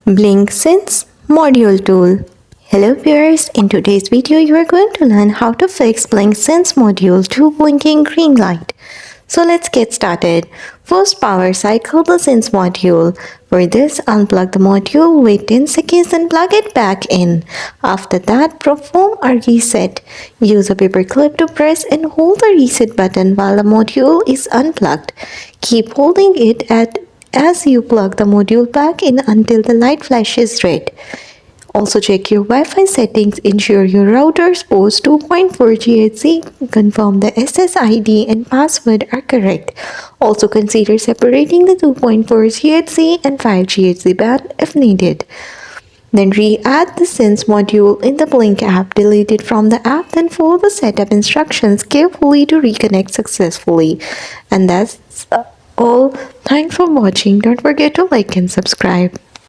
Blink Sense Module Tool. Hello viewers, in today's video you are going to learn how to fix Blink Sense module to blinking green light. So let's get started. First, power cycle the Sense module. For this, unplug the module, wait 10 seconds and plug it back in. After that, perform a reset. Use a paperclip to press and hold the reset button while the module is unplugged. Keep holding it as you plug the module back in until the light flashes red. Also check your Wi-Fi settings, ensure your router supports 2.4 GHz, confirm the SSID and password are correct. Also consider separating the 2.4 GHz and 5 GHz band if needed. Then re-add the Sense module in the Blink app, delete it from the app, then follow the setup instructions carefully to reconnect successfully. And that's all. Thanks for watching. Don't forget to like and subscribe.